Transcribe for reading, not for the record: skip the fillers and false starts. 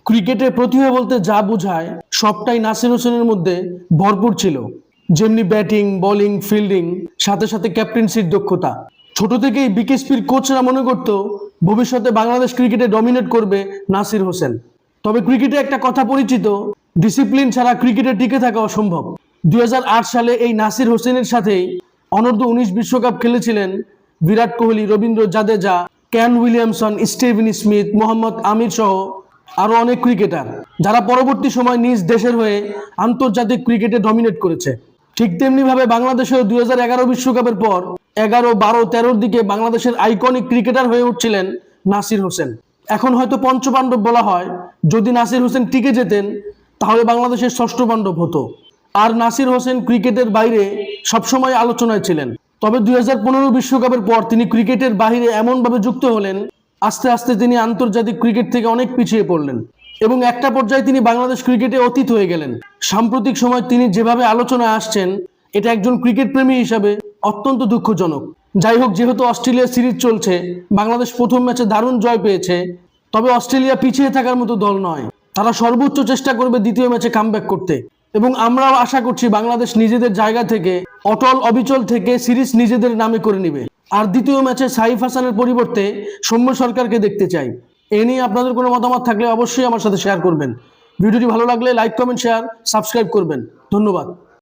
ক্রিকেটে প্রতিভা বলতে যা বোঝায় সবটাই নাসির হোসেনের মধ্যে ভরপুর ছিল। যেমনি ব্যাটিং, বোলিং, ফিল্ডিং, সাথে সাথে ক্যাপ্টেন্সির দক্ষতা। ছোট থেকেই বিকেএসপির কোচরা মনে করত ভবিষ্যতে বাংলাদেশ ক্রিকেটে ডমিনেট করবে নাসির হোসেন। তবে ক্রিকেটে একটা কথা পরিচিত, ডিসিপ্লিন ছাড়া ক্রিকেটে টিকে থাকা অসম্ভব। 2008 সালে এই নাসির হোসেনের সাথেই অনূর্ধ্ব-19 বিশ্বকাপ খেলেছিলেন Virat Kohli, Ravindra Jadeja, Kane Williamson, Steven Smith, Mohammad Amir সহ আরো অনেক ক্রিকেটার, যারা পরবর্তী সময় নিজ দেশের হয়ে আন্তর্জাতিক ক্রিকেটে ডমিনেট করেছে। ঠিক তেমনি ভাবে বাংলাদেশেও 2011 বিশ্বকাপের পর 11, 12, 13-র দিকে বাংলাদেশের আইকনিক ক্রিকেটার হয়ে উঠছিলেন নাসির হোসেন। এখন হয়তো পঞ্চপাণ্ডব বলা হয়, যদি নাসির হোসেন টিকে যেতেন তাহলে বাংলাদেশের ষষ্ঠ পাণ্ডব হতো। আর নাসির হোসেন ক্রিকেটের বাইরে সবসময় আলোচনায় ছিলেন। তবে 2015 বিশ্বকাপের পর তিনি ক্রিকেটের বাইরে এমনভাবে যুক্ত হলেন, আস্তে আস্তে তিনি আন্তর্জাতিক ক্রিকেট থেকে অনেক পিছিয়ে পড়লেন এবং একটা পর্যায়ে তিনি বাংলাদেশ ক্রিকেটে অতীত হয়ে গেলেন। সাম্প্রতিক সময় তিনি যেভাবে আলোচনায় আসছেন, এটা একজন ক্রিকেট প্রেমী হিসাবে অত্যন্ত দুঃখজনক। যাই হোক, যেহেতু অস্ট্রেলিয়া সিরিজ চলছে, বাংলাদেশ প্রথম ম্যাচে দারুণ জয় পেয়েছে, তবে অস্ট্রেলিয়া পিছিয়ে থাকার মতো দল নয়। তারা সর্বোচ্চ চেষ্টা করবে দ্বিতীয় ম্যাচে কামব্যাক করতে এবং আমরাও আশা করছি বাংলাদেশ নিজেদের জায়গা থেকে অটল অবিচল থেকে সিরিজ নিজেদের নামে করে নেবে। আর দ্বিতীয় ম্যাচে সাইফ হাসানের পরিবর্তে সৌম্য সরকারকে দেখতে চাই। এ নিয়ে আপনাদের কোনো মতামত থাকলে অবশ্যই আমার সাথে শেয়ার করবেন। ভিডিওটি ভালো লাগলে লাইক, কমেন্ট, শেয়ার, সাবস্ক্রাইব করবেন। ধন্যবাদ।